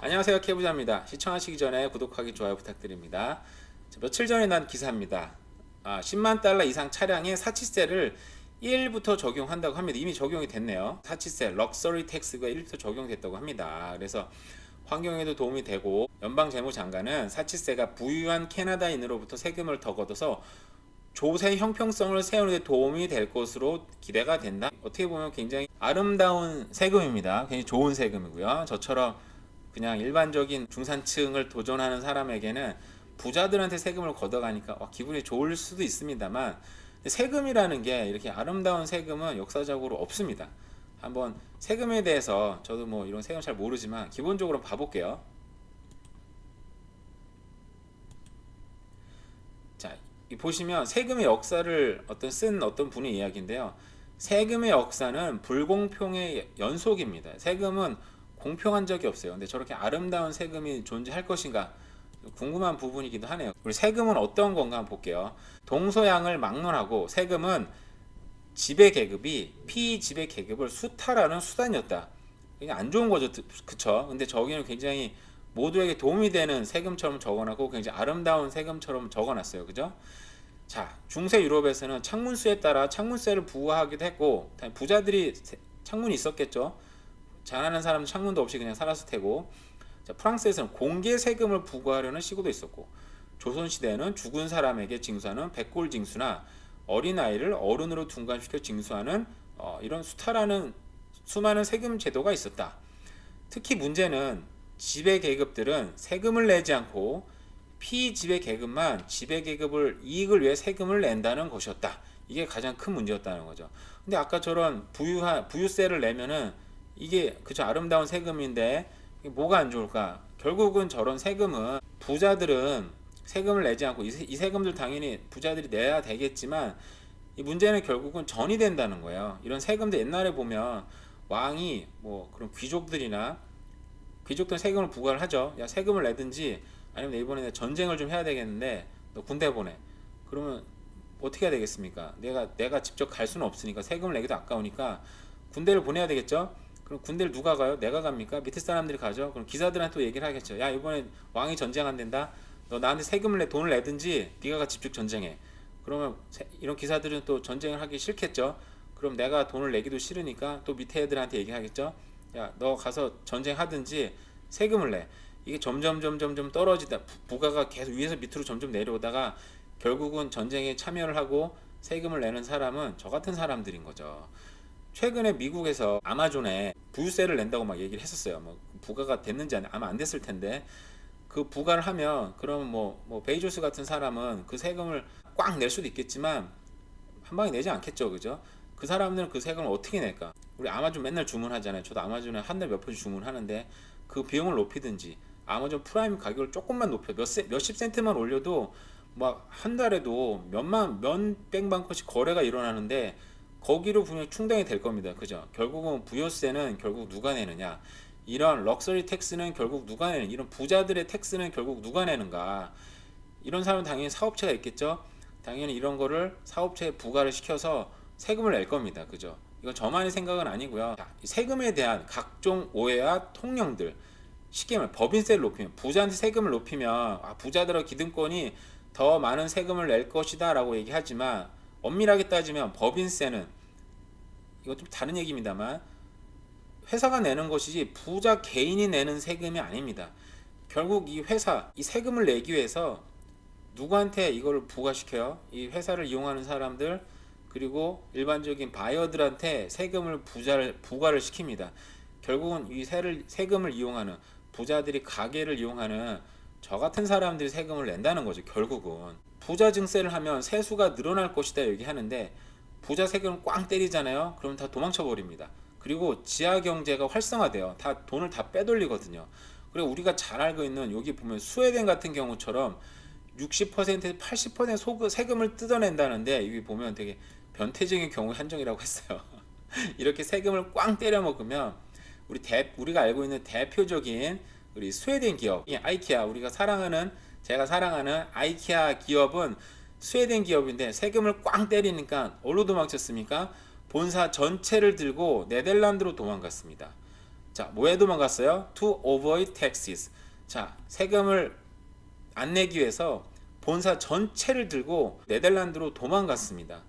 안녕하세요, 케부자입니다. 시청하시기 전에 구독하기, 좋아요 부탁드립니다. 며칠 전에 난 기사입니다. 10만 달러 이상 차량에 사치세를 1일부터 적용한다고 합니다. 이미 적용이 됐네요. 사치세, 럭셔리 텍스가 1일부터 적용됐다고 합니다. 그래서 환경에도 도움이 되고, 연방재무장관은 사치세가 부유한 캐나다인으로부터 세금을 더 걷어서 조세 형평성을 세우는 데 도움이 될 것으로 기대가 된다. 어떻게 보면 굉장히 아름다운 세금입니다. 굉장히 좋은 세금이고요. 저처럼 그냥 일반적인 중산층을 도전하는 사람에게는 부자들한테 세금을 걷어가니까 기분이 좋을 수도 있습니다만, 세금이라는 게 이렇게 아름다운 세금은 역사적으로 없습니다. 한번 세금에 대해서 저도 뭐 이런 세금 잘 모르지만 기본적으로 봐볼게요. 자, 보시면 세금의 역사를 쓴 어떤 분의 이야기인데요. 세금의 역사는 불공평의 연속입니다. 세금은 공평한 적이 없어요. 근데 저렇게 아름다운 세금이 존재할 것인가 궁금한 부분이기도 하네요. 우리 세금은 어떤 건가 한번 볼게요. 동서양을 막론하고 세금은 지배 계급이 피지배 계급을 수탈하는 수단이었다. 이게 안 좋은 거죠, 그쵸? 근데 저기는 굉장히 모두에게 도움이 되는 세금처럼 적어놨고 굉장히 아름다운 세금처럼 적어놨어요, 그죠? 자, 중세 유럽에서는 창문수에 따라 창문세를 부과하기도 했고, 부자들이 창문이 있었겠죠. 잘하는 사람은 창문도 없이 그냥 살았을 테고. 자, 프랑스에서는 공개 세금을 부과하려는 시도도 있었고, 조선시대에는 죽은 사람에게 징수하는 백골징수나 어린아이를 어른으로 둔갑시켜 징수하는 이런 수탈하는 수많은 세금 제도가 있었다. 특히 문제는 지배 계급들은 세금을 내지 않고 피지배 계급만 지배 계급을 이익을 위해 세금을 낸다는 것이었다. 이게 가장 큰 문제였다는 거죠. 근데 아까처럼 부유세를 내면은 이게 그저 아름다운 세금인데 뭐가 안 좋을까? 결국은 저런 세금은 부자들은 세금을 내지 않고 이 세금들 당연히 부자들이 내야 되겠지만, 이 문제는 결국은 전이 된다는 거예요. 이런 세금도 옛날에 보면 왕이 뭐 그런 귀족들 세금을 부과를 하죠. 야, 세금을 내든지 아니면 이번에 전쟁을 좀 해야 되겠는데 너 군대 보내. 그러면 어떻게 해야 되겠습니까? 내가 직접 갈 수는 없으니까 세금을 내기도 아까우니까 군대를 보내야 되겠죠. 그럼 군대를 누가 가요? 내가 갑니까? 밑에 사람들이 가죠. 그럼 기사들한테 또 얘기를 하겠죠. 야, 이번에 왕이 전쟁한댄다. 너 나한테 돈을 내든지 네가 가 직접 전쟁해. 그러면 이런 기사들은 또 전쟁을 하기 싫겠죠. 그럼 내가 돈을 내기도 싫으니까 또 밑에 애들한테 얘기하겠죠. 야, 너 가서 전쟁하든지 세금을 내. 이게 점점 떨어지다, 부가가 계속 위에서 밑으로 점점 내려오다가 결국은 전쟁에 참여를 하고 세금을 내는 사람은 저 같은 사람들인 거죠. 최근에 미국에서 아마존에 부유세를 낸다고 막 얘기를 했었어요. 뭐 부가가 됐는지 아마 안 됐을 텐데, 그 부과를 하면 그럼 뭐 베이조스 같은 사람은 그 세금을 꽉 낼 수도 있겠지만 한 방에 내지 않겠죠, 그죠? 그 사람들은 그 세금을 어떻게 낼까? 우리 아마존 맨날 주문하잖아요. 저도 아마존에 한 달 몇 번씩 주문하는데 그 비용을 높이든지 아마존 프라임 가격을 조금만 높여 몇십 센트만 올려도 막 한 달에도 몇백만 건씩 거래가 일어나는데 거기로 분명히 충당이 될 겁니다. 그죠? 결국은 부유세는 결국 누가 내느냐? 이런 럭셔리 텍스는 결국 누가 내는, 이런 부자들의 텍스는 결국 누가 내는가? 이런 사람은 당연히 사업체가 있겠죠. 당연히 이런 거를 사업체에 부과를 시켜서 세금을 낼 겁니다. 그죠? 이건 저만의 생각은 아니고요. 세금에 대한 각종 오해와 통념들, 쉽게 말해 법인세를 높이면, 부자한테 세금을 높이면 부자들의 기득권이 더 많은 세금을 낼 것이다 라고 얘기하지만, 엄밀하게 따지면 법인세는, 이거 좀 다른 얘기입니다만, 회사가 내는 것이지 부자 개인이 내는 세금이 아닙니다. 결국 이 회사, 이 세금을 내기 위해서 누구한테 이걸 부과시켜요? 이 회사를 이용하는 사람들, 그리고 일반적인 바이어들한테 세금을 부과를 시킵니다. 결국은 이 세금을 이용하는 부자들이 가게를 이용하는 저 같은 사람들이 세금을 낸다는 거죠. 결국은 부자 증세를 하면 세수가 늘어날 것이다 얘기하는데, 부자 세금을 꽝 때리잖아요. 그럼 다 도망쳐 버립니다. 그리고 지하 경제가 활성화돼요. 다 돈을 다 빼돌리거든요. 그리고 우리가 잘 알고 있는, 여기 보면 스웨덴 같은 경우처럼 60% 80% 세금을 뜯어낸다는데, 여기 보면 되게 변태적인 경우 한정이라고 했어요. 이렇게 세금을 꽝 때려 먹으면 우리가 알고 있는 대표적인 우리 스웨덴 기업, 이 아이키아, 제가 사랑하는 아이키아 기업은 스웨덴 기업인데, 세금을 꽝 때리니까 어디로 도망쳤습니까? 본사 전체를 들고 네덜란드로 도망갔습니다. 자, 뭐에 도망갔어요? To avoid taxes. 자, 세금을 안 내기 위해서 본사 전체를 들고 네덜란드로 도망갔습니다.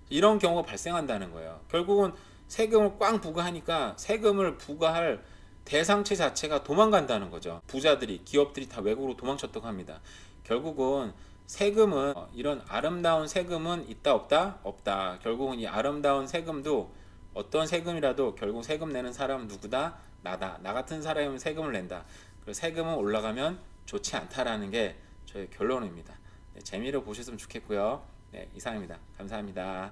이런 경우가 발생한다는 거예요. 결국은 세금을 꽝 부과하니까 세금을 부과할 대상체 자체가 도망간다는 거죠. 부자들이, 기업들이 다 외국으로 도망쳤다고 합니다. 결국은 세금은 이런 아름다운 세금은 있다 없다? 없다. 결국은 이 아름다운 세금도 어떤 세금이라도 결국 세금 내는 사람은 누구다? 나다. 나 같은 사람이면 세금을 낸다. 그래서 세금은 올라가면 좋지 않다라는 게 저의 결론입니다. 네, 재미로 보셨으면 좋겠고요. 네, 이상입니다. 감사합니다.